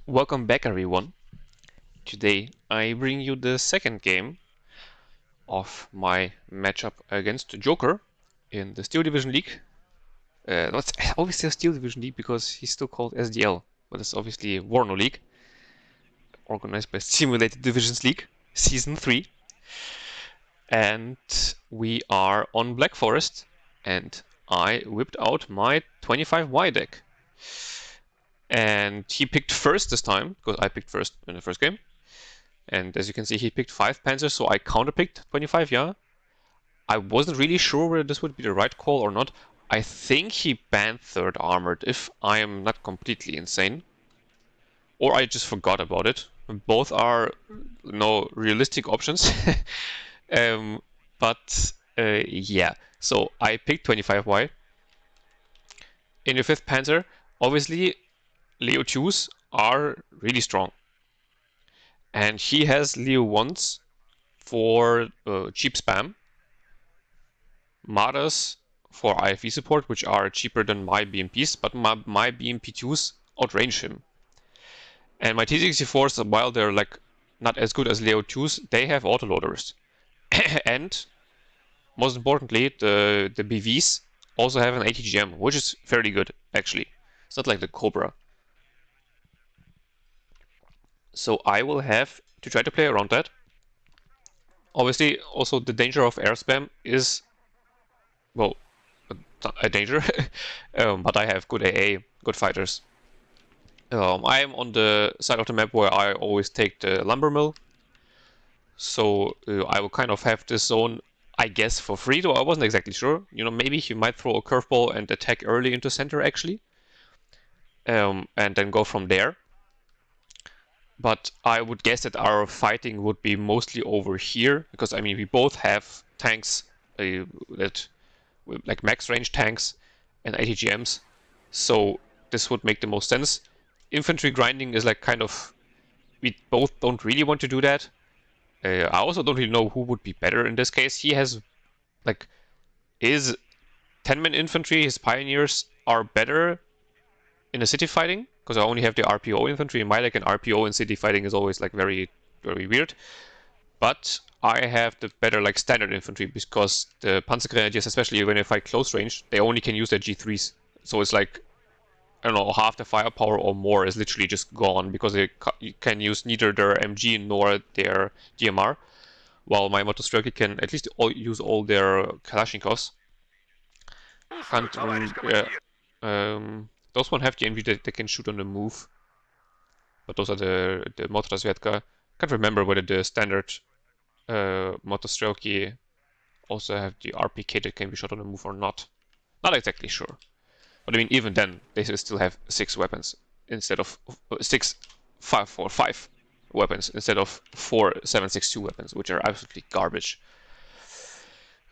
Welcome back, everyone. Today I bring you the second game of my matchup against Joker in the Steel Division League. No, it's always the Steel Division League because he's still called SDL, but it's obviously WARNO League, organized by Simulated Divisions League, Season 3. And we are on Black Forest, and I whipped out my 25Y deck. And he picked first this time, because I picked first in the first game. And as you can see, he picked 5 Panzers, so I counterpicked 25, yeah. I wasn't really sure whether this would be the right call or not. I think he banned 3rd Armored, if I am not completely insane. Or I just forgot about it. Both are no realistic options. But yeah, so I picked 25Y. In the 5th Panzer, obviously, Leo-2s are really strong. And he has Leo-1s for cheap spam, Marders for IFV support, which are cheaper than my BMPs, but my BMP-2s outrange him. And my T-64s, while they're like not as good as Leo-2s, they have autoloaders. And most importantly, the BVs also have an ATGM, which is fairly good, actually. It's not like the Cobra. So I will have to try to play around that. Obviously, also the danger of air spam is, well, a danger, but I have good AA, good fighters. I am on the side of the map where I always take the lumber mill, so I will kind of have this zone, I guess, for free, though I wasn't exactly sure. You know, maybe he might throw a curveball and attack early into center, actually, and then go from there. But I would guess that our fighting would be mostly over here, because I mean we both have tanks that like max range tanks and ATGMs, so this would make the most sense. Infantry grinding is like kind of, we both don't really want to do that. I also don't really know who would be better in this case. He has like his 10-man infantry, his pioneers are better in a city fighting, because I only have the RPO infantry in my deck, and RPO in city fighting is always like very, very weird. But I have the better like standard infantry, because the Panzer Grenadiers, especially when they fight close range, they only can use their G3s. So it's like, I don't know, half the firepower or more is literally just gone, because they can use neither their MG nor their DMR, while my Motostrelki can at least use all their Kalashnikovs. Those one have the MG that they can shoot on the move, but those are the Motorazvedka. Can't remember whether the standard Motostrelki also have the RPK that can be shot on the move or not. Not exactly sure. But I mean, even then, they still have 6 weapons instead of 6 5-4-5 weapons instead of 4 7-6-2 weapons, which are absolutely garbage.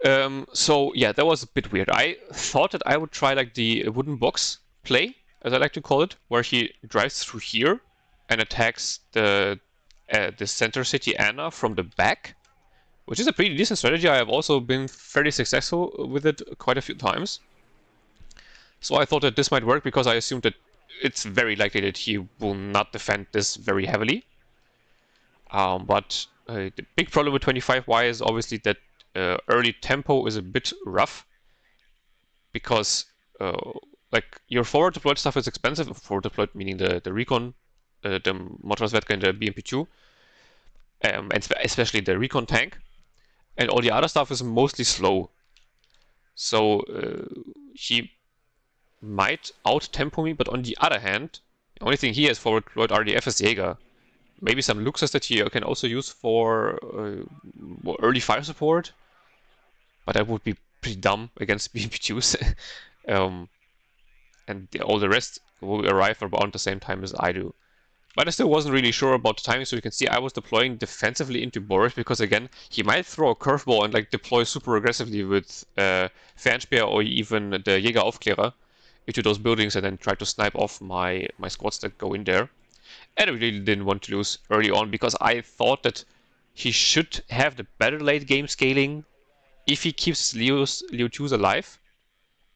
So yeah, that was a bit weird. I thought that I would try like the wooden box play, as I like to call it, where he drives through here and attacks the center city Anna from the back, which is a pretty decent strategy. I have also been fairly successful with it quite a few times. So I thought that this might work, because I assumed that it's very likely that he will not defend this very heavily. But the big problem with 25Y is obviously that early tempo is a bit rough, because like your forward deployed stuff is expensive. Forward deployed meaning the recon, the Motorazvedka and the BMP-2, and especially the recon tank, and all the other stuff is mostly slow. So he might out-tempo me, but on the other hand, the only thing he has forward deployed are the FS Jäger. Maybe some Luxas that he can also use for early fire support, but that would be pretty dumb against BMP-2s. And all the rest will arrive around the same time as I do. But I still wasn't really sure about the timing, so you can see I was deploying defensively into Boris, because again, he might throw a curveball and like deploy super aggressively with Fernspeer or even the Jäger Aufklärer into those buildings and then try to snipe off my squads that go in there. And I really didn't want to lose early on, because I thought that he should have the better late game scaling if he keeps Leo-2s alive.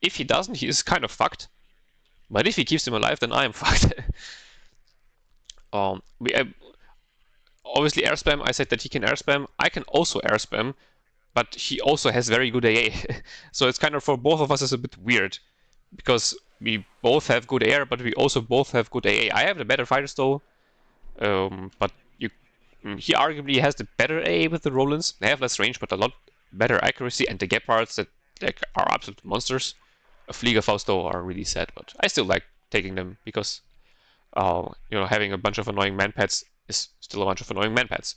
If he doesn't, he is kind of fucked. But if he keeps them alive, then I am fucked. We obviously air spam. I said that he can air spam. I can also air spam, but he also has very good AA. So it's kind of, for both of us, is a bit weird, because we both have good air, but we also both have good AA. I have the better fighters though, but he arguably has the better AA with the Rolands. They have less range, but a lot better accuracy, and the Gepards that like are absolute monsters. A Fliegerfaust though are really sad, but I still like taking them because you know, having a bunch of annoying manpads is still a bunch of annoying manpads.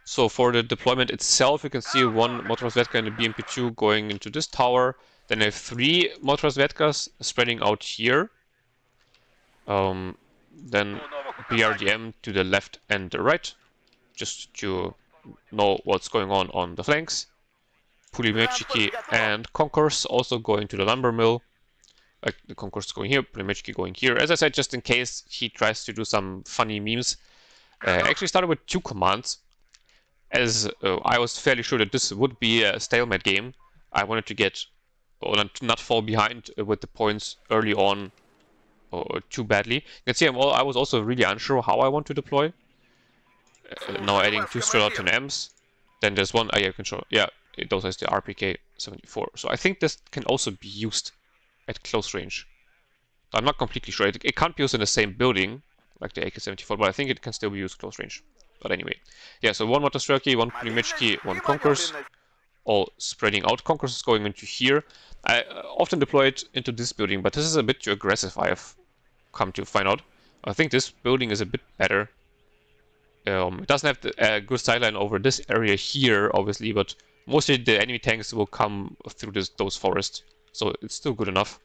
So for the deployment itself, you can see one Motorosvedka and a BMP-2 going into this tower. Then I have 3 Motorosvedkas spreading out here. Then BRDM to the left and the right, just to know what's going on the flanks. Pulimechiki and Konkurs also going to the lumber mill. Like the Konkurs going here, Pulimechiki going here. As I said, just in case he tries to do some funny memes. I actually started with 2 commands, as I was fairly sure that this would be a stalemate game. I wanted to get, or not fall behind with the points early on too badly. You can see I was also really unsure how I want to deploy. Now adding 2 Strelot and M's. Then there's one, yeah, you can show, yeah, it also has the RPK-74. So I think this can also be used at close range. I'm not completely sure. It can't be used in the same building, like the AK-74, but I think it can still be used close range. But anyway, yeah, so 1 Motostrelki, 1 Pulimechki, 1 Konkurs, all spreading out. Konkurs is going into here. I often deploy it into this building, but this is a bit too aggressive, I have come to find out. I think this building is a bit better. It doesn't have a good sideline over this area here, obviously, but mostly the enemy tanks will come through those forests, so it's still good enough.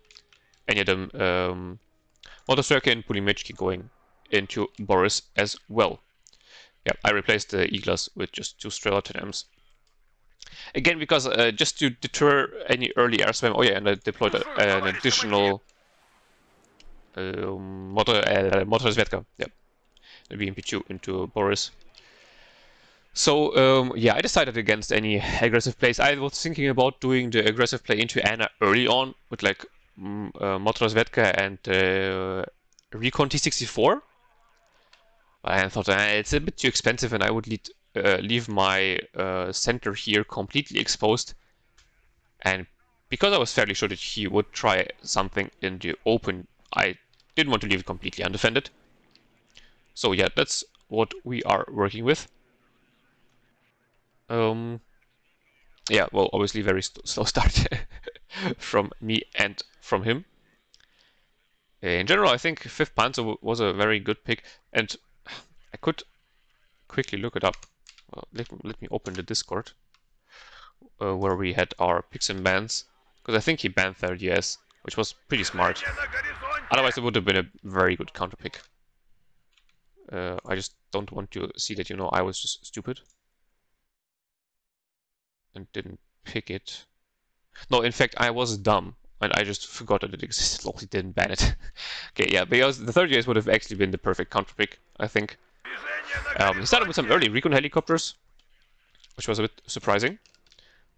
Any of them, Motostrelki and Pulimechki going into Boris as well. Yeah, I replaced the Iglas with just 2 Strelot-M's. Again, because just to deter any early air spam. Oh yeah, and I deployed an additional Motorosvedka. Yeah, the BMP-2 into Boris. So yeah, I decided against any aggressive plays. I was thinking about doing the aggressive play into Anna early on with like Motorosvedka and Recon T-64. But I thought it's a bit too expensive, and I would leave my center here completely exposed. And because I was fairly sure that he would try something in the open, I didn't want to leave it completely undefended. So yeah, that's what we are working with. Yeah, well, obviously very slow start from me and from him. In general, I think 5th Panzer was a very good pick, and I could quickly look it up. Well, let me open the Discord where we had our picks and bans, because I think he banned 30S, which was pretty smart. Otherwise, it would have been a very good counter pick. I just don't want to see that, you know, I was just stupid and didn't pick it. No, in fact, I was dumb and I just forgot that it existed. Lol, he didn't ban it. Okay, yeah, because the 30S would have actually been the perfect counter pick, I think. He started with some early recon helicopters, which was a bit surprising.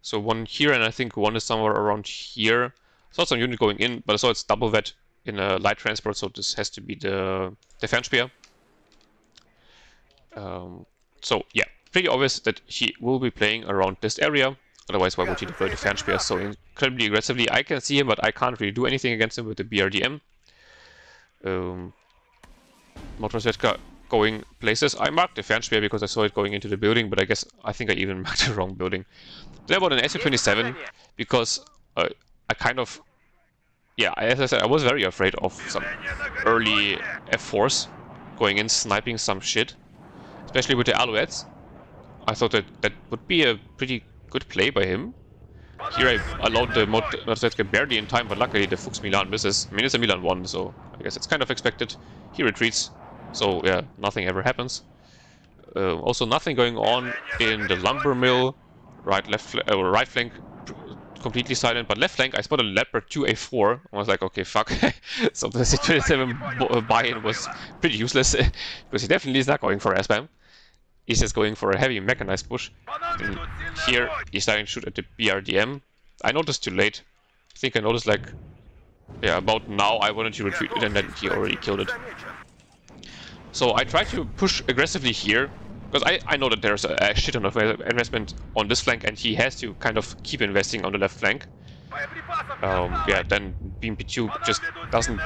So 1 here, and I think 1 is somewhere around here. I saw some unit going in, but I saw it's double vet in a light transport, so this has to be the Fernsphere. So yeah, pretty obvious that he will be playing around this area. Otherwise, why would he deploy the Fernsphere so incredibly aggressively? I can see him, but I can't really do anything against him with the BRDM. Motorosvedka going places. I marked the Fernsphere because I saw it going into the building, but I think I even marked the wrong building. Then about an SU-27 because I kind of, yeah, as I said, I was very afraid of some early F4s going in, sniping some shit, especially with the Alouettes. I thought that would be a pretty good play by him. Here I allowed the Motorosvedka barely in time, but luckily the Fuchs Milan misses. I mean, it's a Milan 1, so I guess it's kind of expected. He retreats, so yeah, nothing ever happens. Also, nothing going on in the lumber mill. Right flank completely silent, but left flank I spotted a Leopard 2A4. I was like, okay, fuck. So the C-27 buy-in was pretty useless because he definitely is not going for air-spam. He's just going for a heavy mechanized push. And here he's starting to shoot at the BRDM. I noticed too late. I think I noticed like, yeah, about now I wanted to retreat it and then he already killed it. So I try to push aggressively here, because I know that there's a shit ton of investment on this flank, and he has to kind of keep investing on the left flank. Yeah, then BMP-2 just doesn't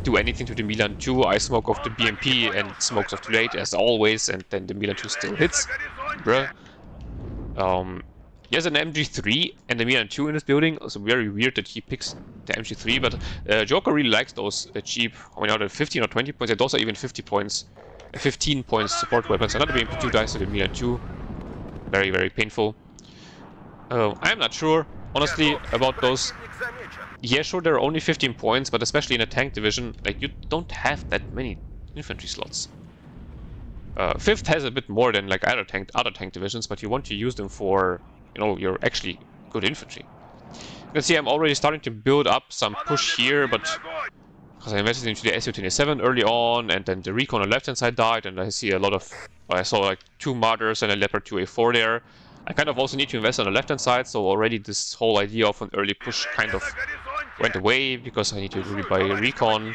do anything to the Milan-2. I smoke off the BMP and smokes off too late, as always, and then the Milan-2 still hits. Bruh. He has an MG3 and the Milan-2 in his building, so very weird that he picks the MG3, but Joker really likes those cheap, I mean, out of 15 or 20 points, and those are even 50 points, 15 points support weapons. Another BMP-2 dies to the Milan-2. Very, very painful. I'm not sure, honestly, about those. Yeah, sure, there are only 15 points, but especially in a tank division, like, you don't have that many infantry slots. 5th has a bit more than like other tank divisions, but you want to use them for, you know, your actually good infantry. You can see I'm already starting to build up some push here, but because I invested into the Su-27 early on, and then the recon on the left hand side died, and I see a lot of, I saw like 2 Marders and a Leopard 2A4 there. I kind of also need to invest on the left hand side, so already this whole idea of an early push kind of went away, because I need to rebuy a recon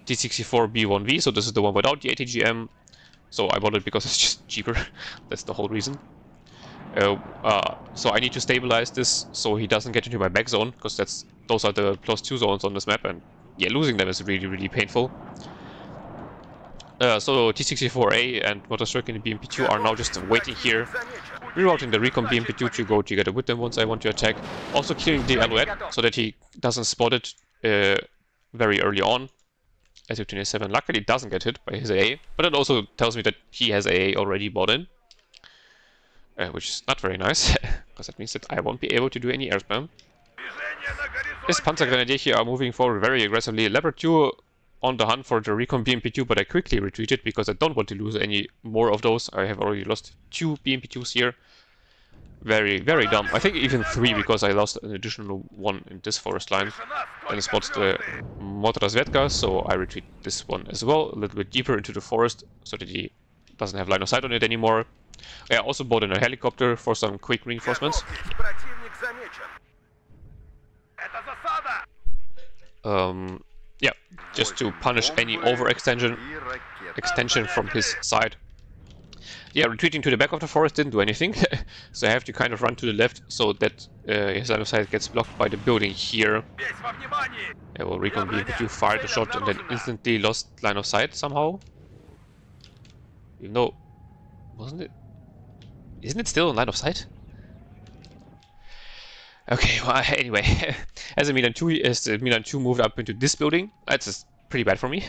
T-64 B1V, so this is the one without the ATGM. So I bought it because it's just cheaper. That's the whole reason. So I need to stabilize this so he doesn't get into my back zone, because those are the +2 zones on this map, and yeah, losing them is really, really painful. So T-64A and Motorstruck in the BMP-2 are now just waiting here, rerouting the recon BMP-2 to go together with them once I want to attack. Also killing the Alouette so that he doesn't spot it very early on. Su-27 luckily doesn't get hit by his AA, but it also tells me that he has AA already bought in. Which is not very nice, because that means that I won't be able to do any air spam. His Panzer Grenadier here are moving forward very aggressively. Leopard 2 on the hunt for the recon BMP-2, but I quickly retreated because I don't want to lose any more of those. I have already lost 2 BMP-2s here. Very, very dumb. I think even 3, because I lost an additional 1 in this forest line. And spots the Motorrazvedka, so I retreat this one as well, a little bit deeper into the forest, so that he doesn't have line of sight on it anymore. I also bought in a helicopter for some quick reinforcements. Yeah, just to punish any overextension from his side. Yeah, retreating to the back of the forest didn't do anything, so I have to kind of run to the left so that his line of sight gets blocked by the building here. Yeah, well, recon BMP-2 fired a shot and then instantly lost line of sight somehow. Even though, wasn't it? Isn't it still in line of sight? Okay, well, anyway, as the Milan-2 moved up into this building, that's just pretty bad for me,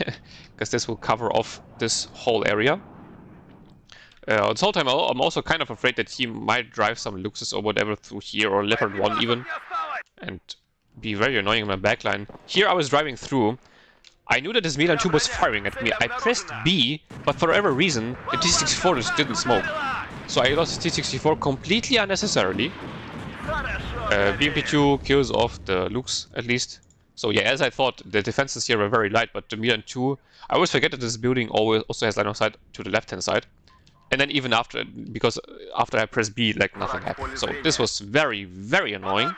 because this will cover off this whole area. This whole time I'm also kind of afraid that he might drive some Luxus or whatever through here, or Leopard 1 even, and be very annoying in my backline. Here I was driving through. I knew that this Milan-2 was firing at me. I pressed B, but for whatever reason, the T-64 just didn't smoke. So I lost the T-64 completely unnecessarily. BMP-2 kills off the Lux, at least. So yeah, as I thought, the defenses here were very light, but the Milan-2... I always forget that this building also has line of sight to the left-hand side. And then even after, because after I press B, like, nothing happened. So this was very, very annoying.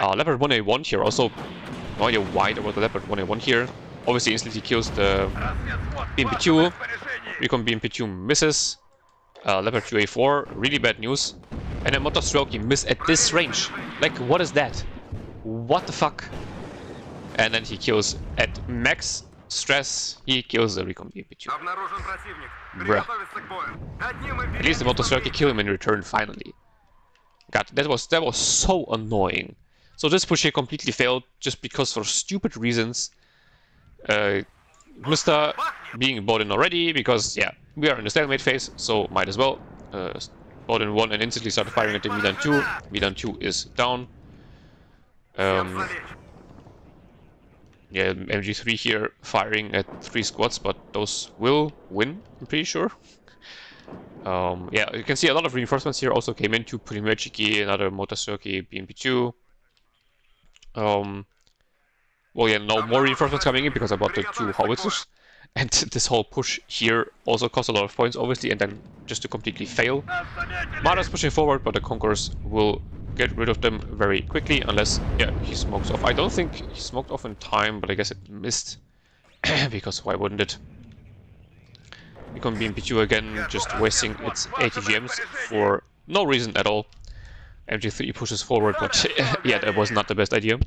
Leopard 1A1 here also. No idea why there was a Leopard 1A1 here. Obviously instantly kills the BMP-2. Recon BMP-2 misses. Leopard 2A4, really bad news. And then Motorstruck miss at this range. Like, what is that? What the fuck? And then he kills at max stress, he kills the recon BMP-2. Bruh. At least the Motorstruck kill him in return finally. God, that was so annoying. So this push here completely failed just because for stupid reasons. Mr. being bought in already because, yeah, we are in the stalemate phase, so might as well. Bought in 1 and instantly started firing at the Milan-2. Milan-2 is down. Yeah, MG3 here firing at 3 squads, but those will win, I'm pretty sure. Yeah, you can see a lot of reinforcements here also came into Pulimerchiki, another Motorstruck BMP-2. Well, yeah, no more reinforcements coming in because I bought the 2 howitzers. And this whole push here also cost a lot of points, obviously, and then just to completely fail. Marder's pushing forward, but the Conquerors will get rid of them very quickly, unless, yeah, he smokes off. I don't think he smoked off in time, but I guess it missed, because why wouldn't it? Recon BMP-2 again, just wasting its ATGMs for no reason at all. MG3 pushes forward, but yeah, that was not the best idea.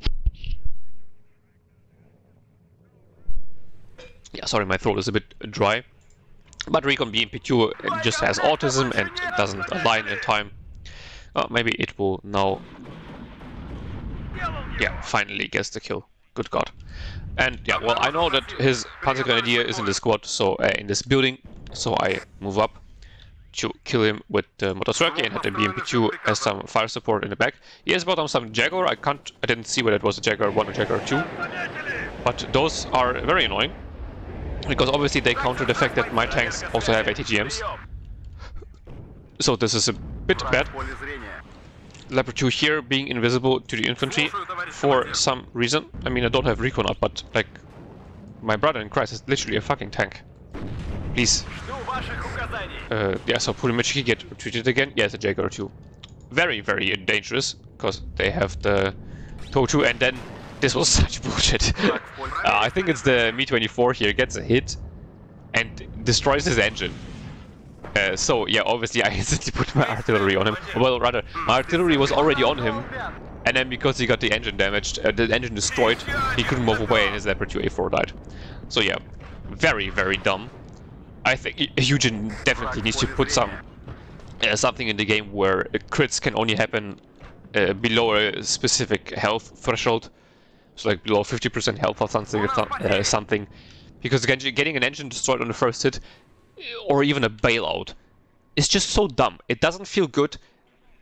Yeah, sorry, my throat is a bit dry. But Recon BMP-2 just has autism and doesn't align in time. Maybe it will now... Yeah, finally gets the kill. Good God. And yeah, well, I know that his Panzer Grenadier is in the squad, so in this building, so I move up to kill him with the Motostrike and had the BMP-2 as some fire support in the back. He has brought on some Jaguar. I didn't see whether it was a Jaguar 1 or Jaguar 2, but those are very annoying because obviously they counter the fact that my tanks also have ATGMs. So this is a bit bad. Leopard 2 here being invisible to the infantry for some reason. I mean, I don't have recon up, but like my brother in Christ is literally a fucking tank. Please. Yeah, so Purimachi get retreated again. Yeah, it's a Jaguar 2. Very, very dangerous, because they have the Leo-2, and then this was such bullshit. I think it's the Mi-24 here gets a hit and destroys his engine. So yeah, obviously I instantly put my artillery on him. Well, rather, my artillery was already on him, and then because he got the engine damaged, the engine destroyed, he couldn't move away and his Leopard 2 A4 died. So yeah, very, very dumb. I think Eugen definitely needs to put some something in the game where crits can only happen below a specific health threshold. So like below 50% health or something, because getting an engine destroyed on the first hit, or even a bailout, is just so dumb. It doesn't feel good.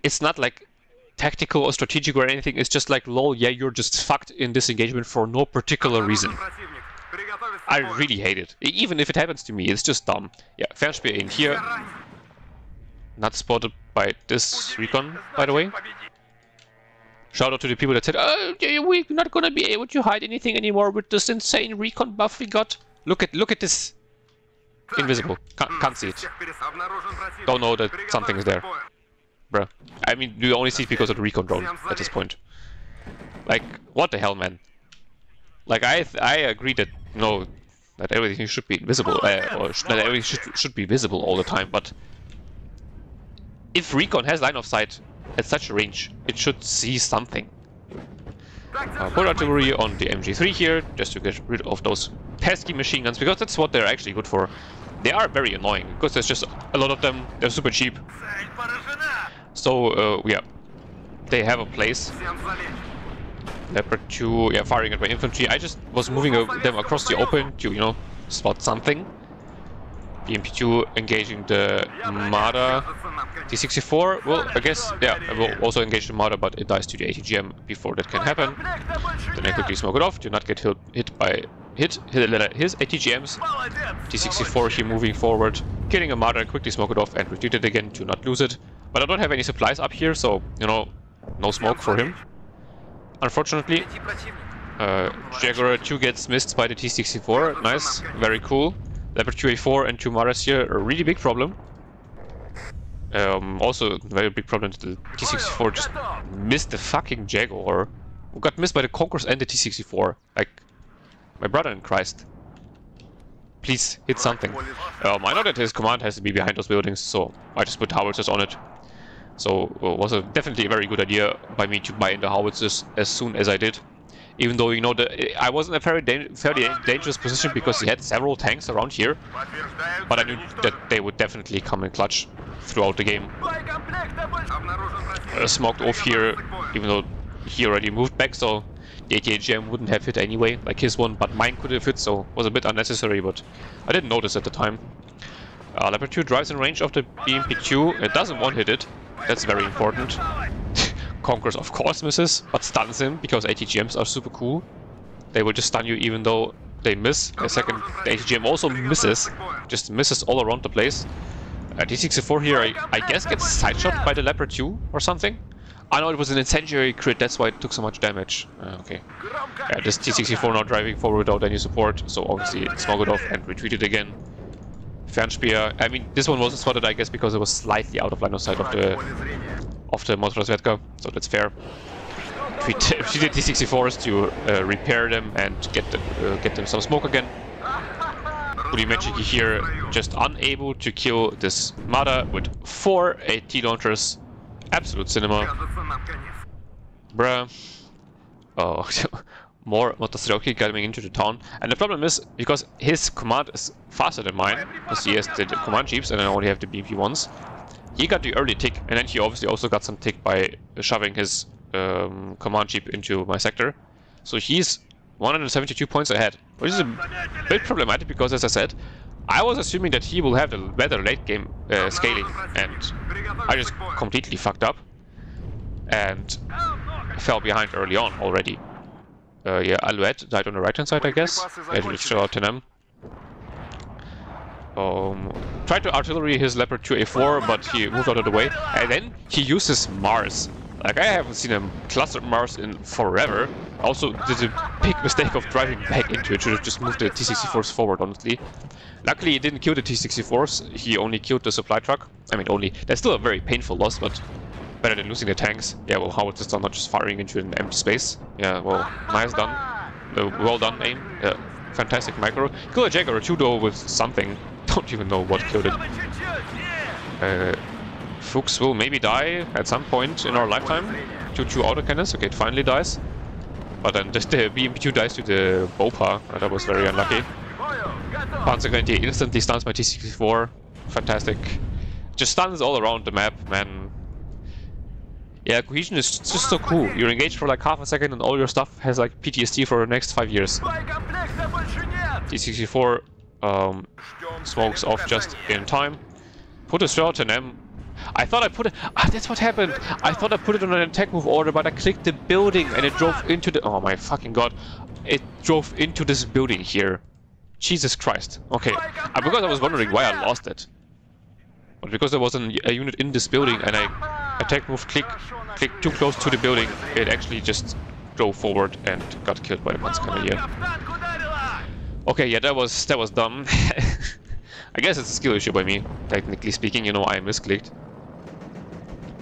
It's not like tactical or strategic or anything. It's just like, lol, yeah, you're just fucked in this engagement for no particular reason. I really hate it. Even if it happens to me, it's just dumb. Yeah, Fernspeer in here. Not spotted by this recon, by the way. Shout out to the people that said, oh, we're not gonna be able to hide anything anymore with this insane recon buff we got. Look at this. Invisible. Can't see it. Don't know that something is there. Bruh. I mean, you only see it because of the recon drone at this point. Like, what the hell, man? Like, I agree that, you know, that everything should be invisible, or that everything should be visible all the time, but if recon has line of sight at such a range, it should see something. Put artillery on the MG3 here, just to get rid of those pesky machine guns, because that's what they're actually good for. They are very annoying, because there's just a lot of them, they're super cheap. So, yeah, they have a place. Leopard 2, yeah, firing at my infantry. I just was moving them across the open to, you know, spot something. BMP-2 engaging the Marder. T-64, well, I guess, yeah, I will also engage the Marder, but it dies to the ATGM before that can happen. Then I quickly smoke it off, do not get hit by his ATGMs. T-64 here moving forward, killing a Marder, quickly smoke it off and retreat it again to not lose it. But I don't have any supplies up here, so, you know, no smoke for him. Unfortunately, Jaguar 2 gets missed by the T-64, nice, very cool. Leopard 2 A4 and 2 Marders here, a really big problem. Also, very big problem that the T-64 just missed the fucking Jaguar. Who got missed by the Conquerors and the T-64. Like, my brother in Christ. Please, hit something. I know that his command has to be behind those buildings, so I just put howitzers on it. So, it was definitely a very good idea by me to buy in the howitzers as soon as I did. Even though, you know, I was in a fairly dangerous position because he had several tanks around here. But I knew that they would definitely come in clutch throughout the game. Smoked off here, even though he already moved back, so the ATGM wouldn't have hit anyway, like his one, but mine could have hit, so it was a bit unnecessary, but I didn't notice at the time. Leopard 2 drives in range of the BMP-2, it doesn't one-hit it, that's very important. Conquerors of course misses, but stuns him, because ATGMs are super cool. They will just stun you even though they miss. The second, the ATGM also misses, just misses all around the place. T-64 here, I guess, gets sideshot by the Leopard 2 or something. I know it was an incendiary crit, that's why it took so much damage. Okay. Yeah, this T-64 now driving forward without any support, so obviously it smoked it off and retreated again. Fernspeer, I mean, this one wasn't spotted, I guess, because it was slightly out of line of sight of the Motorrad, so that's fair. We did T-64s to repair them and get them some smoke again. Fully magic here, just unable to kill this Marder with 4 AT launchers. Absolute cinema. Bruh. Oh, more Motosuroki coming into the town. And the problem is, because his command is faster than mine, because he has the command jeeps and I only have the BMP-1s, he got the early tick, and then he obviously also got some tick by shoving his command jeep into my sector. So he's 172 points ahead, which is a bit problematic because, as I said, I was assuming that he will have the better late game scaling, and I just completely fucked up and fell behind early on already. Yeah, Alouette died on the right hand side, I guess. It will show out 10M. Tried to artillery his Leopard 2A4, but he moved out of the way, and then he uses Mars. Like, I haven't seen a clustered Mars in forever. Also did a big mistake of driving back into it. Should have just moved the T-64s forward, honestly. Luckily, he didn't kill the T-64s. He only killed the supply truck. I mean, only. That's still a very painful loss, but better than losing the tanks. Yeah, well, how is this not just firing into an empty space? Yeah, well, nice done. Well done, aim. Yeah, fantastic micro. Kill a Jaguar 2 though with something. Don't even know what killed it. Fuchs will maybe die at some point in our lifetime. 2-2 autocannons. Okay, it finally dies. But then just the BMP-2 dies to the Bopa. That was very unlucky. Panzer and I instantly stuns my T-64. Fantastic. Just stuns all around the map, man. Yeah, cohesion is just so cool. You're engaged for like half a second and all your stuff has like PTSD for the next 5 years. T-64 smokes off just in time. Put a shot in M. I thought I put it. Ah, that's what happened. I thought I put it on an attack move order, but I clicked the building and it drove into the. Oh my fucking god! It drove into this building here. Jesus Christ. Okay, because I was wondering why I lost it. But because there was a unit in this building and I attack move clicked too close to the building, it actually just drove forward and got killed by the Panzer here. Okay, yeah, that was dumb. I guess it's a skill issue by me, technically speaking. You know, I misclicked.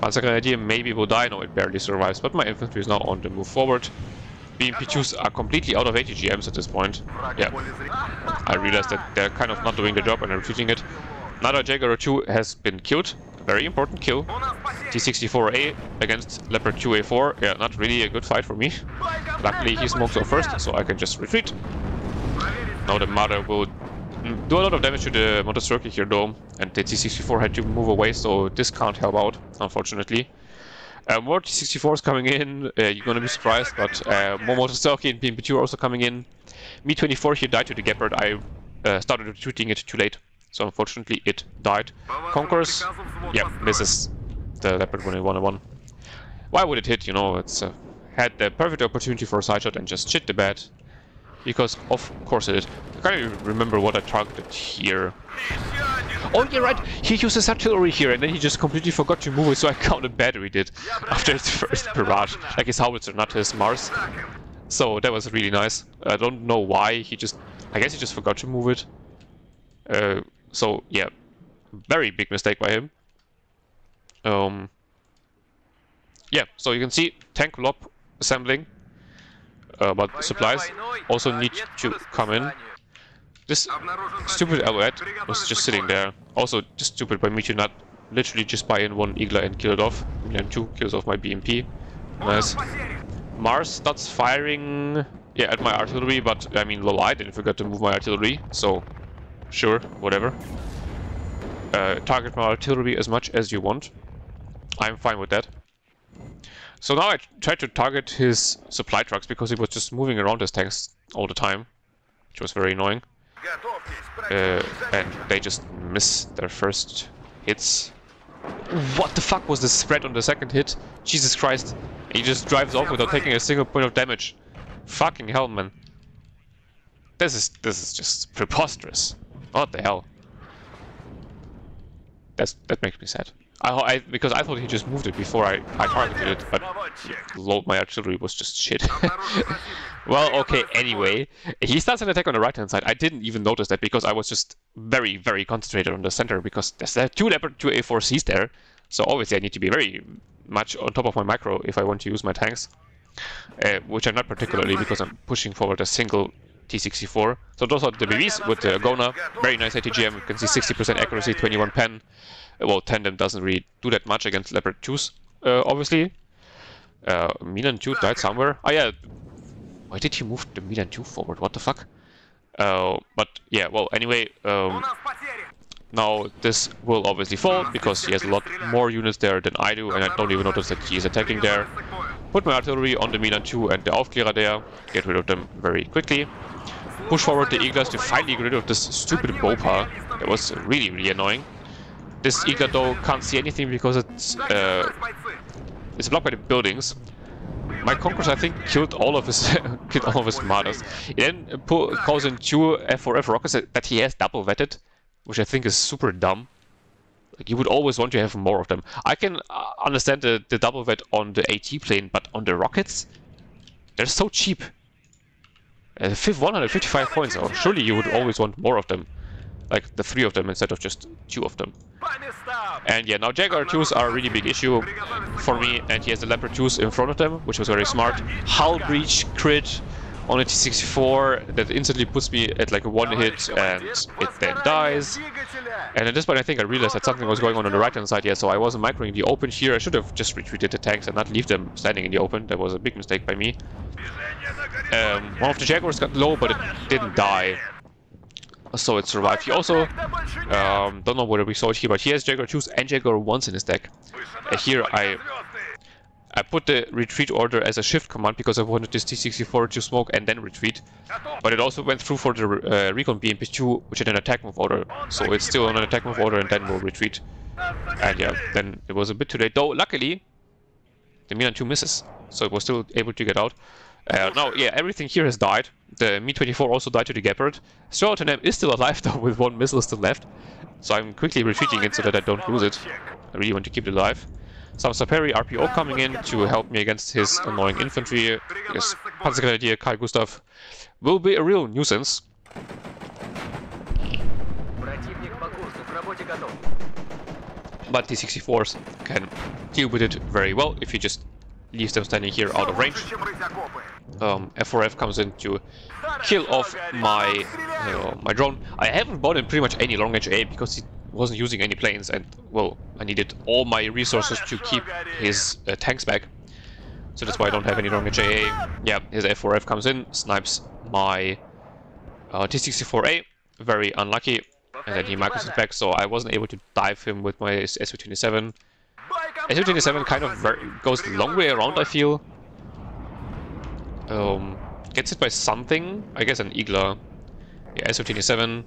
Panzer maybe will die. No, it barely survives, but my infantry is now on the move forward. BMP-2s are completely out of ATGMs at this point. Yeah, I realized that they're kind of not doing the job and are retreating it. Another Jaguar 2 has been killed. Very important kill. T-64A against Leopard 2A4. Yeah, not really a good fight for me. Luckily, he smokes off first, so I can just retreat. Now the Marder will do a lot of damage to the Motosuroki here though, and the T-64 had to move away, so this can't help out, unfortunately. More T-64s coming in, you're gonna be surprised, but more Motosuroki and BMP-2 are also coming in. Me-24 here died to the Gepard. I started retreating it too late, so unfortunately it died. Conquers, yeah, misses the Leopard 1-1. Why would it hit, you know? It's had the perfect opportunity for a side shot and just shit the bed. Because of course it did. I can't even remember what I targeted here. Oh, you're right! He uses artillery here and then he just completely forgot to move it, so I counted battery did after his first barrage. Like his howitzer, not his Mars. So that was really nice. I don't know why, I guess he just forgot to move it. So yeah, very big mistake by him. Yeah, so you can see tank blob assembling. But supplies also need to come in. This stupid Alouette was just sitting there. Also just stupid by me to not literally just buy in one Igla and kill it off. And 2 kills off my BMP. Nice. Mars starts firing, yeah, at my artillery, but I mean, lol, I didn't forget to move my artillery, so sure, whatever. Target my artillery as much as you want. I'm fine with that. So now I tried to target his supply trucks because he was just moving around his tanks all the time, which was very annoying. And they just miss their first hits. What the fuck was the spread on the second hit? Jesus Christ. He just drives off without taking a single point of damage. Fucking hell, man. This is just preposterous. What the hell? That makes me sad. Because I thought he just moved it before I targeted it, but my artillery was just shit. Well, okay, anyway. He starts an attack on the right-hand side. I didn't even notice that because I was just very, very concentrated on the center because there's 2 Leopard 2 A4Cs there. So obviously I need to be very much on top of my micro if I want to use my tanks. Which I'm not particularly because I'm pushing forward a single T-64. So those are the BBs with the Gona. Very nice ATGM. You can see 60% accuracy, 21 pen. Well, tandem doesn't really do that much against Leopard 2s, obviously. Milan 2 died somewhere. Oh yeah, why did he move the Milan 2 forward? What the fuck? But yeah, well, anyway, now this will obviously fall because he has a lot more units there than I do, and I don't even notice that he is attacking there. Put my artillery on the Milan 2 and the Aufklärer there, get rid of them very quickly. Push forward the Eaglers to finally get rid of this stupid Bopa. That was really, really annoying. This Eagler though can't see anything because it's blocked by the buildings. My Conquerors, I think, killed all of his Marders. He then calls in 2 F4F rockets that he has double vetted, which I think is super dumb. Like, you would always want to have more of them. I can understand the double vet on the AT plane, but on the rockets, they're so cheap. 155 points. Oh, surely you would always want more of them, like the 3 of them instead of just 2 of them. And yeah, now Jaguar 2s are a really big issue for me, and he has the Leopard 2s in front of them, which was very smart. Hull breach crit on a T-64 that instantly puts me at like a 1 hit, and it then dies. And at this point I think I realized that something was going on the right hand side here, so I wasn't microing the open here. I should have just retreated the tanks and not leave them standing in the open. That was a big mistake by me. One of the Jaguars got low, but it didn't die, so it survived. He also, don't know whether we saw it here, but he has Jaguar 2s and Jaguar 1s in his deck. Here I put the retreat order as a shift command because I wanted this T-64 to smoke and then retreat. But it also went through for the recon BMP-2, which had an attack move order. So it's still on an attack move order and then will retreat. And yeah, then it was a bit too late. Though, luckily, the Milan 2 misses. So it was still able to get out. Now, yeah, everything here has died. The Mi-24 also died to the Gepard. Stroud is still alive though, with 1 missile still left. So I'm quickly retreating it so that I don't lose it. I really want to keep it alive. Some Saperi RPO coming in to help me against his annoying infantry. Yes, Panzergrenadier Carl Gustav will be a real nuisance. But T-64s can deal with it very well if you just leave them standing here out of range. F4F comes in to kill off my my drone. I haven't bought in pretty much any long range AA because he wasn't using any planes, and well, I needed all my resources to keep his tanks back. So that's why I don't have any long range AA. Yeah, his F4F comes in, snipes my T-64A, very unlucky, and then he micros it back, so I wasn't able to dive him with my SU-27. SU-27 kind of goes the long way around, I feel. Gets hit by something, I guess an Eagler. Yeah, SU-27.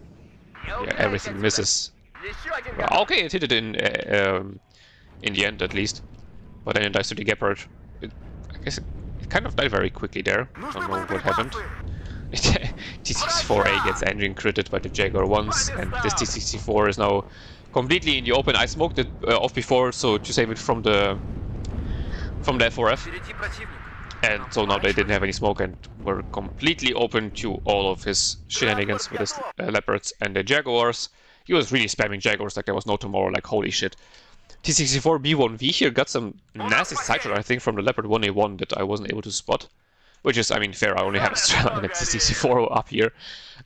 Yeah, everything misses. Well, okay, it hit it in the end at least. But then it dies to the Gepard. I guess it kind of died very quickly there. I don't know what happened. T-64A gets engine critted by the Jaguar 1s, and this T-64 is now completely in the open. I smoked it off before, so to save it from the F4F. And so now they didn't have any smoke and were completely open to all of his shenanigans with his Leopards and the Jaguars. He was really spamming Jaguars like there was no tomorrow, like holy shit. T-64 B1V here got some nasty sideshot, I think, from the Leopard 1A1 that I wasn't able to spot. Which is, I mean, fair, I only have a Strela and a T-64 up here.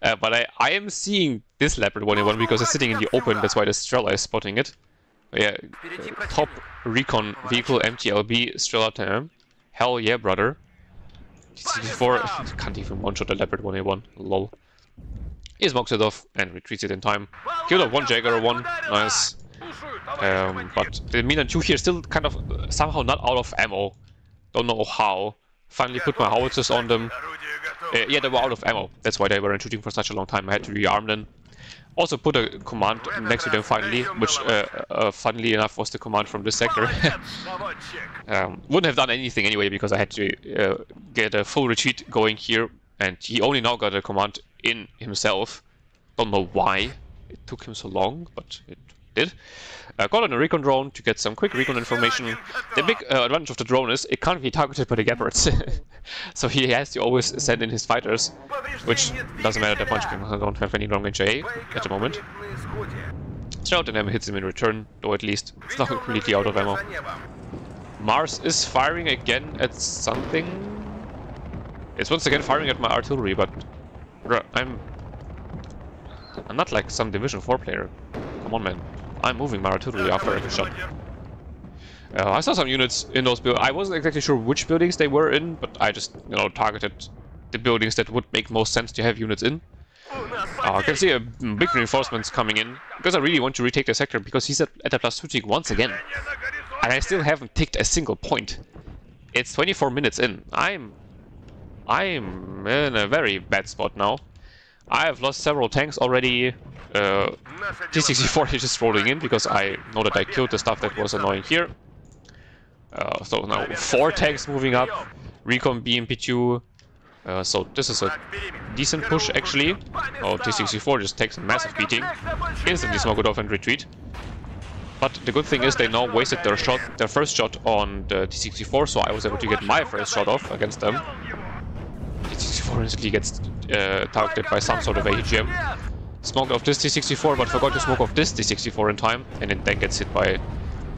But I am seeing this Leopard 1A1 because it's sitting in the open, that's why the Strela is spotting it. But yeah, top recon vehicle, MTLB, Strela term. Hell yeah, brother. T-64 can't even one-shot the Leopard 1A1, lol. He smokes it off and retreats it in time. Killed off 1 Jaguar 1, nice. But the Milan 2 here still kind of somehow not out of ammo. Don't know how. Finally put my howitzers on them. Yeah, they were out of ammo. That's why they weren't shooting for such a long time. I had to rearm them. Also put a command next to them finally, which funnily enough was the command from this sector. Wouldn't have done anything anyway because I had to get a full retreat going here, and he only now got a command in himself. Don't know why it took him so long, but it did. Got on a recon drone to get some quick recon information. The big advantage of the drone is it can't be targeted by the Gepards. So he has to always send in his fighters, which doesn't matter that much because I don't have any long range AA at the moment. Stroud and M hits him in return, though at least it's not completely out of ammo. Mars is firing again at something. It's once again firing at my artillery, but Bruh, I'm not like some Division 4 player. Come on, man. I'm moving my artillery after every shot. I saw some units in those buildings. I wasn't exactly sure which buildings they were in, but I just, you know, targeted the buildings that would make most sense to have units in. I can see a big reinforcements coming in, because I really want to retake the sector, because he's at a +2 tick once again. And I still haven't ticked a single point. It's 24 minutes in. I'm in a very bad spot now. I have lost several tanks already. T-64 is just rolling in, because I know that I killed the stuff that was annoying here. So now 4 tanks moving up. Recon BMP-2. So this is a decent push actually. Oh, T-64 just takes a massive beating. Instantly smoke it off and retreat. But the good thing is they now wasted their first shot on the T-64, so I was able to get my first shot off against them. T-64 instantly gets targeted by some sort of ATGM. Smoked off this T-64, but forgot to smoke off this T-64 in time, and it then gets hit by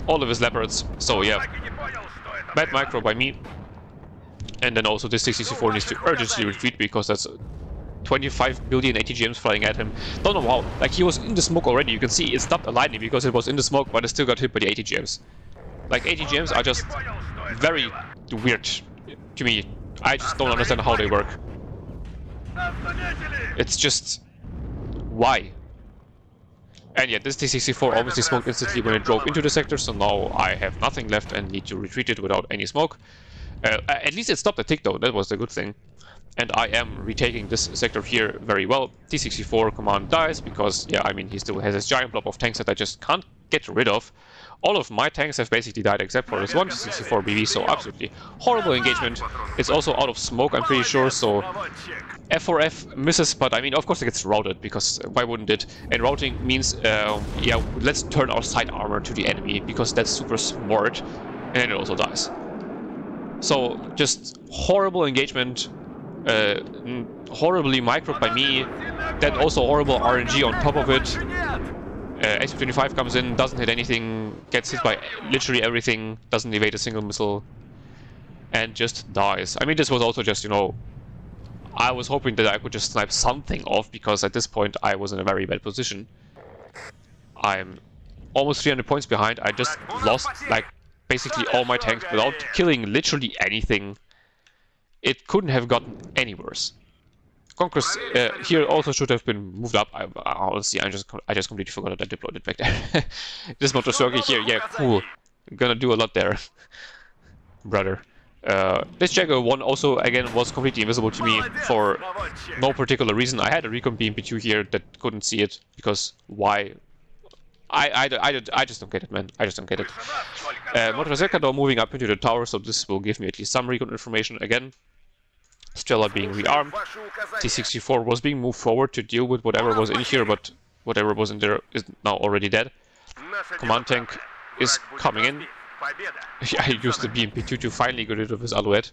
all of his leopards. So yeah, bad micro by me. And then also this T-64 needs to urgently retreat, because that's 25 billion ATGMs flying at him. Don't know how, like he was in the smoke already. You can see it stopped aligning because it was in the smoke, but it still got hit by the ATGMs. Like ATGMs are just very weird to me. I just don't understand how they work. It's just... why? And yeah, this T-64 obviously smoked instantly when it drove into the sector, so now I have nothing left and need to retreat it without any smoke. At least it stopped the tick though, that was the good thing. And I am retaking this sector here very well. T-64 command dies because, yeah, I mean, he still has this giant blob of tanks that I just can't get rid of. All of my tanks have basically died except for this one T-64 BB, so absolutely horrible engagement. It's also out of smoke, I'm pretty sure, so F4F misses, but I mean, of course it gets routed, because why wouldn't it? And routing means, yeah, let's turn our side armor to the enemy, because that's super smart, and then it also dies. So, just horrible engagement. Horribly microed by me, then also horrible RNG on top of it. AC-25 comes in, doesn't hit anything, gets hit by literally everything, doesn't evade a single missile, and just dies. I mean, this was also just, you know, I was hoping that I could just snipe something off, because at this point I was in a very bad position. I'm almost 300 points behind. I just lost, like, basically all my tanks without killing literally anything. It couldn't have gotten any worse. Conquest here also should have been moved up. Honestly, I just completely forgot that I deployed it back there. This motor circuit here, yeah, cool. Gonna do a lot there, brother. This Jaguar 1 also, again, was completely invisible to me for no particular reason. I had a Recon BMP-2 here that couldn't see it, because why? I just don't get it, man. I just don't get it. Motor moving up into the tower, so this will give me at least some recon information again. Stella being rearmed. T-64 was being moved forward to deal with whatever was in here, but whatever was in there is now already dead. Command tank is coming in. I used the BMP-2 to finally get rid of his Alouette.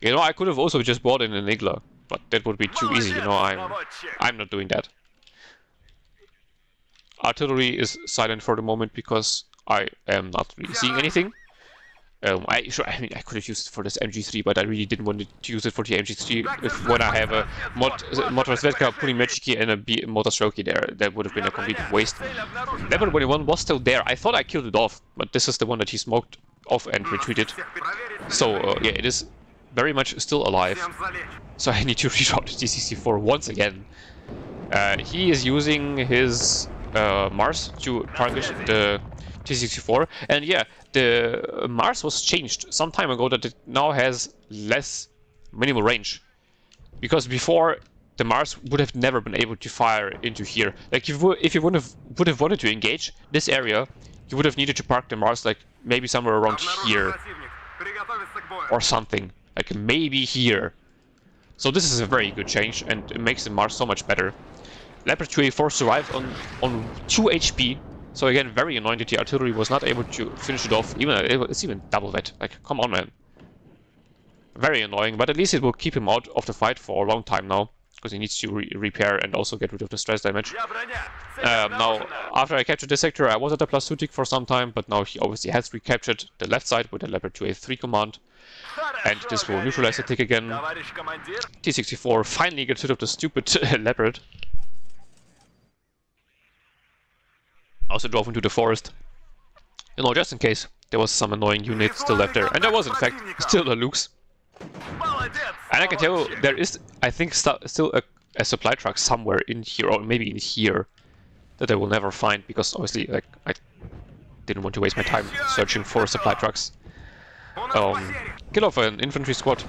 You know, I could have also just brought in an Igla, but that would be too easy, you know, I'm not doing that. Artillery is silent for the moment because I am not really seeing anything. I mean, I could have used it for this MG3, but I really didn't want to use it for the MG3 when I have a Motor Svetka, Pulimechiki, and a Motor Stroke there. That would have been a complete waste. Leopard 21 was still there. I thought I killed it off, but this is the one that he smoked off and retreated. So, yeah, it is very much still alive. So I need to reroute the T-64 once again. He is using his Mars to target the T-64, and yeah, the Mars was changed some time ago that it now has less minimal range, because before the Mars would have never been able to fire into here. Like if you would have wanted to engage this area, you would have needed to park the Mars like maybe somewhere around here or something, like maybe here. So this is a very good change, and it makes the Mars so much better. Leopard 2A4 survived on 2 HP. So again, very annoying that the artillery was not able to finish it off. It's even double that. Like, come on, man. Very annoying, but at least it will keep him out of the fight for a long time now, because he needs to repair and also get rid of the stress damage. Now, after I captured this sector, I was at a +2 tick for some time, but now he obviously has recaptured the left side with the Leopard 2A3 command. and this will neutralize the tick again. T-64 finally gets rid of the stupid leopard. Also drove into the forest. You know, just in case there was some annoying unit still left there. And there was, in fact, still a Luke's. And I can tell you, there is, I think, still a supply truck somewhere in here, or maybe in here, that I will never find, because obviously, like, I didn't want to waste my time searching for supply trucks. Kill off an infantry squad,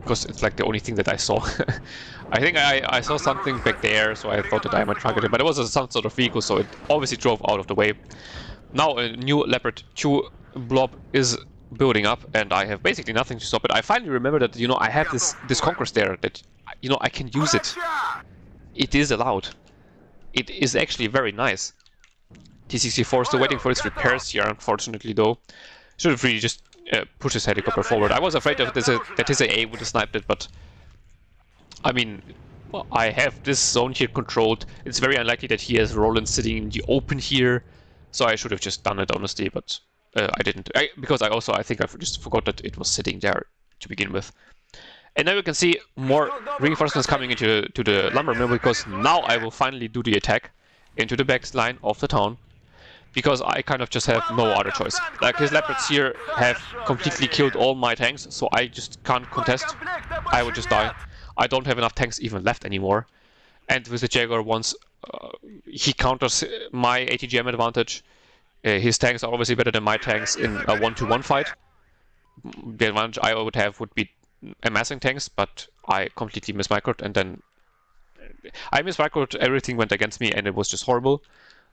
because it's like the only thing that I saw. I think I saw something back there, so I thought that I might target it, but it was some sort of vehicle, so it obviously drove out of the way. Now a new Leopard 2 blob is building up, and I have basically nothing to stop it. I finally remember that, you know, I have this Conquerors there, that, you know, I can use it. It is allowed. It is actually very nice. T-64 still waiting for its repairs here, unfortunately, though. Should have really just pushed his helicopter forward. I was afraid that his AA would have sniped it, but I mean, well, I have this zone here controlled. It's very unlikely that he has Roland sitting in the open here, so I should have just done it, honestly, but I didn't. Because I think I just forgot that it was sitting there to begin with. And now you can see more reinforcements coming into the lumber mill, because now I will finally do the attack into the back line of the town. Because I kind of just have no other choice. Like, his leopards here have completely killed all my tanks, so I just can't contest. I would just die. I don't have enough tanks even left anymore. And with the Jaguar, once he counters my ATGM advantage, his tanks are obviously better than my tanks in a 1-to-1 fight. The advantage I would have would be amassing tanks, but I completely mismicroed, and then I mismicroed, everything went against me, and it was just horrible.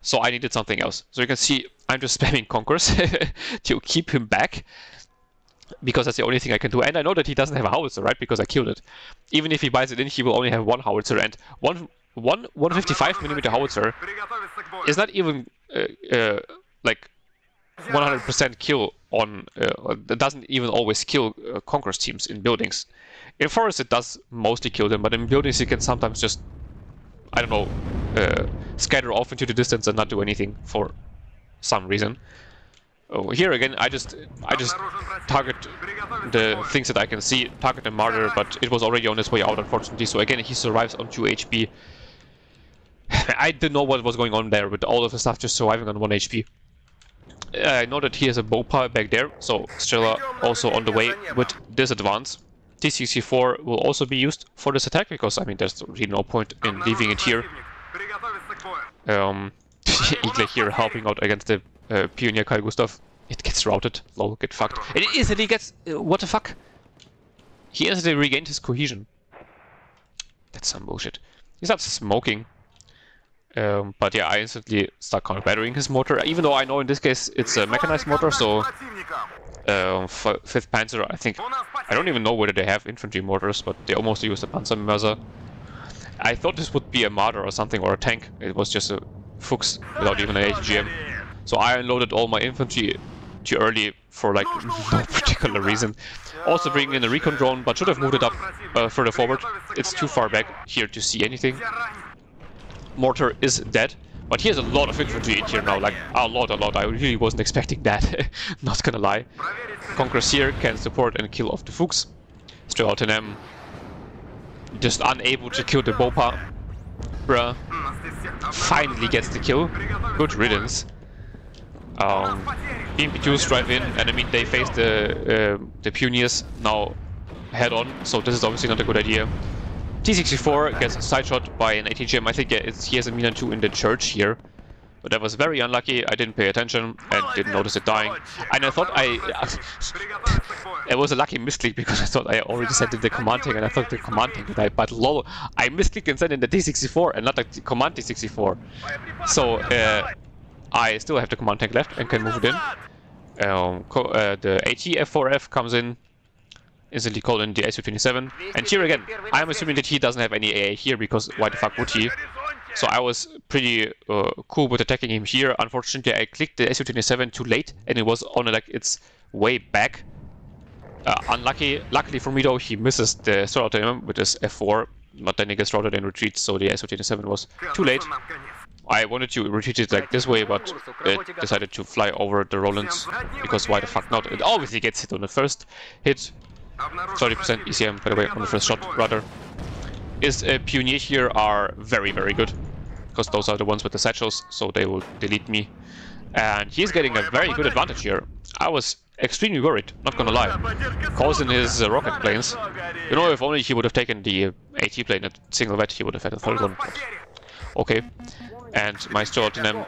So I needed something else. So you can see I'm just spamming Conquerors to keep him back, because that's the only thing I can do. And I know that he doesn't have a howitzer, right? Because I killed it. Even if he buys it in, he will only have one howitzer, and one 155mm howitzer is not even like 100% kill on. It doesn't even always kill Conquerors teams in buildings. In forests it does mostly kill them, but in buildings you can sometimes just, I don't know, scatter off into the distance and not do anything for some reason. Oh, here again, I just target the things that I can see, target the Marder, but it was already on its way out, unfortunately. So again, he survives on 2 HP. I didn't know what was going on there with all of the stuff just surviving on 1 HP. I know that he has a Bopa back there, so Strela also on the way with this advance. T-64 will also be used for this attack, because, I mean, there's really no point in leaving it here. Eagle here helping out against the Pioneer Carl Gustav. It gets routed. Lol, get fucked. It instantly gets... what the fuck? He instantly regained his cohesion. That's some bullshit. He starts smoking. But yeah, I instantly start counter-battering his mortar, even though I know in this case it's a mechanized mortar, so... 5th Panzer, I think... I don't even know whether they have infantry mortars, but they almost use the Panzer. I thought this would be a Marder or something, or a tank. It was just a Fuchs without even an ATGM. So I unloaded all my infantry too early for like no particular reason. Also bringing in a recon drone, but should have moved it up further forward. It's too far back here to see anything. Mortar is dead, but he has a lot of infantry in here now, like a lot. I really wasn't expecting that, not gonna lie. Conquerors here can support and kill off the Fuchs. Straight out in M. Just unable to kill the Bopa. Bruh. Finally gets the kill. Good riddance. BMP-2s drive in, and I mean they face the Pioneers now head on, so this is obviously not a good idea. T-64 gets side shot by an ATGM. I think he has a Mina 2 in the church here. But that was very unlucky. I didn't pay attention and didn't notice it dying. And I thought it was a lucky misclick, because I thought I already sent in the command tank, and I thought the command tank died. But lol, I misclicked and sent in the T-64 and not the command T-64. So I still have the command tank left and can move it in. The AT-F4F comes in, instantly called in the Su-27. And here again, I'm assuming that he doesn't have any AA here, because why the fuck would he? So I was pretty cool with attacking him here. Unfortunately, I clicked the Su-27 too late, and it was on like its way back. Luckily for me though, he misses the sword out with his F4, but then he gets routed and retreats, so the Su-27 was too late. I wanted to retreat it like this way, but it decided to fly over the Rolands, because why the fuck not? It obviously gets hit on the first hit. 30% ECM, by the way, on the first shot, rather. His Pioneer here are very, very good, because those are the ones with the satchels, so they will delete me. And he's getting a very good advantage here. I was extremely worried, not gonna lie. Calls in his rocket planes. You know, if only he would have taken the AT plane at single vet, he would have had a third one. Okay. And my Stratinem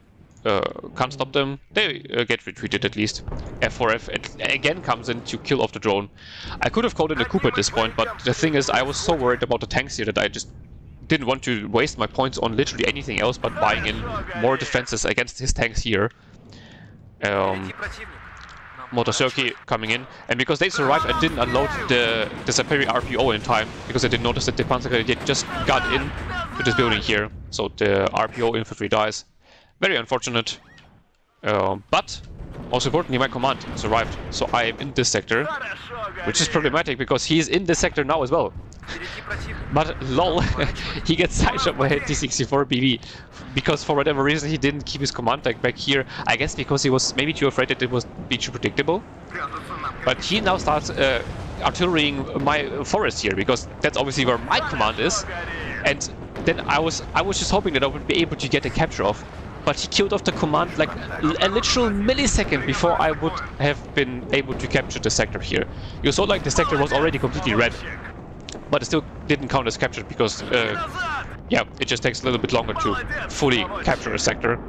can't stop them. They get retreated at least. F4F again comes in to kill off the drone. I could have called in a coup at this point, but the thing is, I was so worried about the tanks here that I just didn't want to waste my points on literally anything else but buying in more defenses against his tanks here. Motosurki coming in, and because they survived, I didn't unload the Saperi RPO in time, because I didn't notice that the Panzer just got in to this building here, so the RPO infantry dies. Very unfortunate, but most importantly, my command survived, so I am in this sector, which is problematic because he's in this sector now as well. But lol, he gets sideshot by a T-64 BB, because for whatever reason he didn't keep his command tank back here. I guess because he was maybe too afraid that it was be too predictable. But he now starts artillerying my forest here, because that's obviously where my command is. And then I was just hoping that I would be able to get a capture off. But he killed off the command like a literal millisecond before I would have been able to capture the sector here. You saw like the sector was already completely red. But it still didn't count as captured because, yeah, it just takes a little bit longer to fully capture a sector.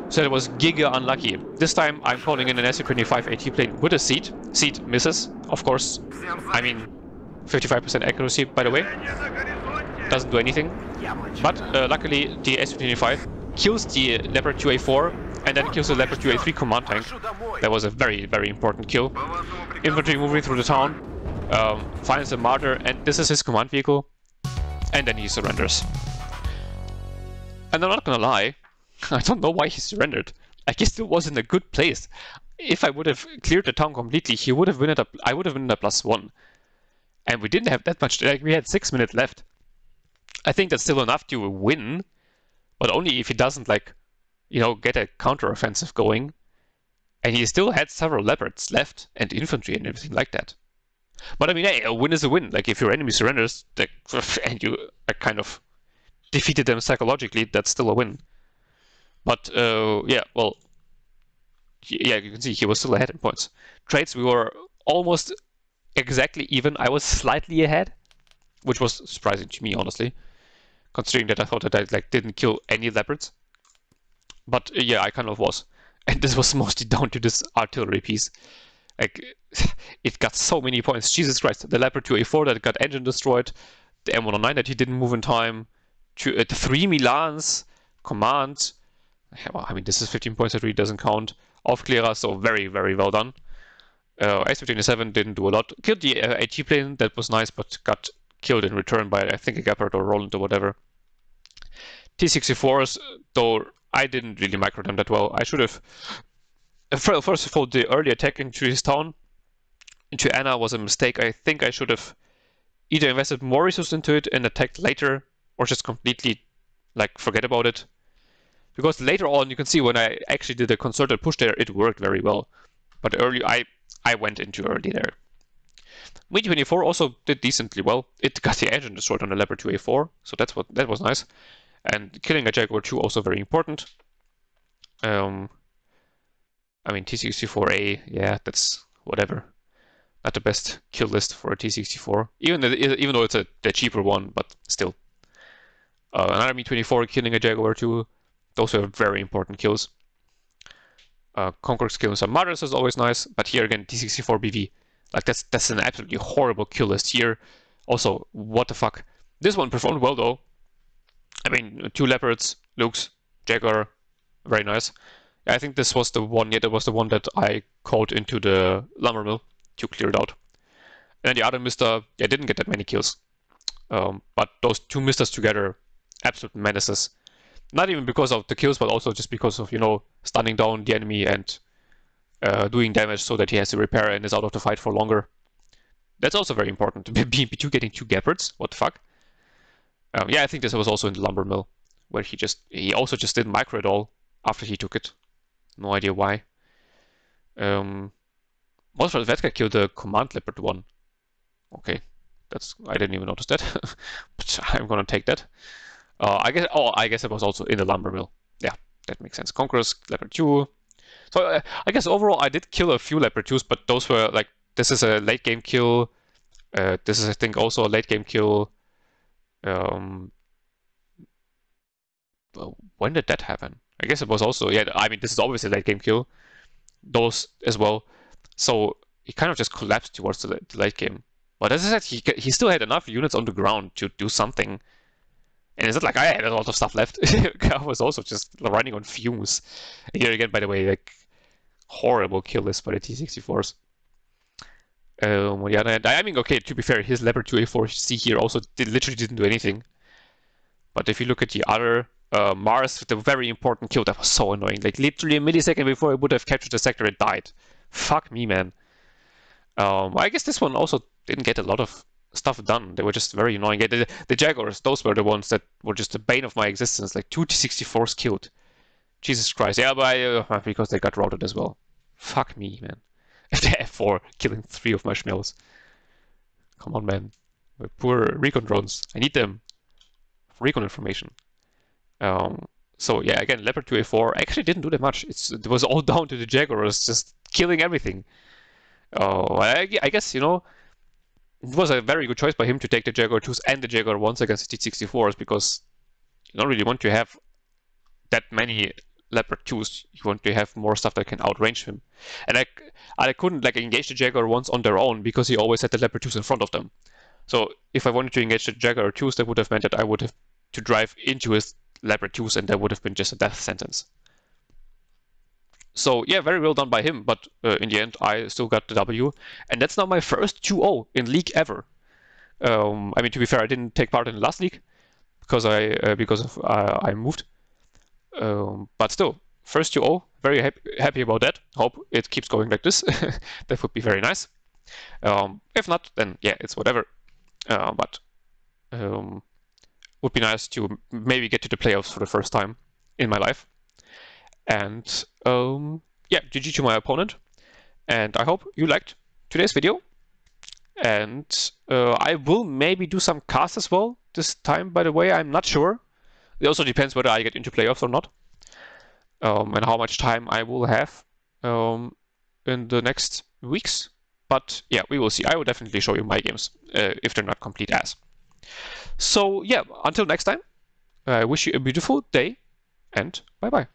So it was giga unlucky. This time I'm calling in an Su-25 AT plane with a seat. Seat misses, of course. I mean, 55% accuracy, by the way. Doesn't do anything. But luckily the Su-25 kills the Leopard 2A4 and then kills the Leopard 2A3 command tank. That was a very, very important kill. Infantry moving through the town. Finds a Marder, and this is his command vehicle, and then he surrenders. And I'm not gonna lie, I don't know why he surrendered. Like, he still was in a good place. If I would have cleared the town completely, he would have won it up. I would have won a +1, and we didn't have that much. Like, we had 6 minutes left. I think that's still enough to win, but only if he doesn't, like, you know, get a counter-offensive going. And he still had several Leopards left and infantry and everything like that. But I mean, hey, a win is a win. Like, if your enemy surrenders, like, and you kind of defeated them psychologically, that's still a win. But, yeah, well, yeah, you can see he was still ahead in points. Trades, we were almost exactly even. I was slightly ahead, which was surprising to me, honestly, considering that I thought that I, like, didn't kill any leopards. But, yeah, I kind of was. And this was mostly down to this artillery piece. Like, it got so many points. Jesus Christ. The Leopard 2A4 that got engine destroyed. The M109 that he didn't move in time. 3 Milans. Command. Well, I mean, this is 15 points. That really doesn't count. Aufklärer, so very, very well done. Su-27 didn't do a lot. Killed the AT plane. That was nice, but got killed in return by, I think, a Gepard or Roland or whatever. T-64s, though, I didn't really micro them that well. I should have... First of all, the early attack into his town, into Anna, was a mistake. I think I should have either invested more resources into it and attacked later, or just completely, like, forget about it. Because later on, you can see when I actually did a concerted push there, it worked very well. But early, I went in too early there. Mi-24 also did decently well. It got the engine destroyed on the Leopard 2A4, so that was nice. And killing a Jaguar 2 also very important. I mean, T-64A, yeah, that's whatever. Not the best kill list for a T-64, even though it's the cheaper one, but still. Another Mi-24 killing a Jaguar 2, those are very important kills. Conqueror's killing some Marders is always nice, but here again, T-64 BV. Like, that's an absolutely horrible kill list here. Also, what the fuck. This one performed well, though. I mean, 2 Leopards, Lukes, Jaguar, very nice. I think this was the one, yeah, that was the one that I called into the lumber mill to clear it out. And then the other Mister, yeah, didn't get that many kills. But those 2 Misters together, absolute menaces. Not even because of the kills, but also just because of, you know, stunning down the enemy and doing damage so that he has to repair and is out of the fight for longer. That's also very important. BMP-2 getting 2 Gepards, what the fuck? Yeah, I think this was also in the lumber mill where he also just didn't micro at all after he took it. No idea why. Most of that guy killed the command leopard one. Okay, I didn't even notice that, but I'm gonna take that. I guess it was also in the lumber mill. Yeah, that makes sense. Conquerors, leopard 2. So I guess overall I did kill a few leopard 2s, but those were like, this is a late game kill. This is, I think, also a late game kill. Well, when did that happen? I guess it was also, yeah, I mean, this is obviously a late game kill. Those as well. So he kind of just collapsed towards the late game. But as I said, he still had enough units on the ground to do something. And it's not like I had a lot of stuff left. I was also just running on fumes. And here again, by the way, like, horrible kill list by the T-64s. On the other hand, I mean, okay, to be fair, his Leopard 2A4C here also literally didn't do anything. But if you look at the other Mars with the very important kill, that was so annoying. Like, literally a millisecond before I would have captured the sector, it died. Fuck me, man. I guess this one also didn't get a lot of stuff done. They were just very annoying. Yeah, the Jaguars, those were the ones that were just the bane of my existence. Like 2 T-64s killed. Jesus Christ. Yeah, but because they got routed as well. Fuck me, man. The F4 killing 3 of my schmells. Come on, man. My poor recon drones. I need them. Recon information. So yeah, again, Leopard 2A4 actually didn't do that much. It was all down to the Jaguars just killing everything. I guess, you know, it was a very good choice by him to take the Jaguar 2s and the Jaguar 1s against the T-64s, because you don't really want to have that many Leopard 2s. You want to have more stuff that can outrange him. And I couldn't like engage the Jaguar 1s on their own because he always had the Leopard 2s in front of them. So if I wanted to engage the Jaguar 2s, that would have meant that I would have to drive into his Leopard 2s, and that would have been just a death sentence. So yeah, very well done by him, but in the end I still got the W, and that's now my first 2-0 in league ever. I mean, to be fair, I didn't take part in the last league because I moved, but still, first 2-0, very happy about that. Hope it keeps going like this. That would be very nice. If not, then yeah, it's whatever. But would be nice to maybe get to the playoffs for the first time in my life. And yeah, GG to my opponent. And I hope you liked today's video. And I will maybe do some casts as well this time, by the way. I'm not sure. It also depends whether I get into playoffs or not. And how much time I will have in the next weeks. But yeah, we will see. I will definitely show you my games if they're not complete ass. So yeah, until next time, I wish you a beautiful day and bye-bye.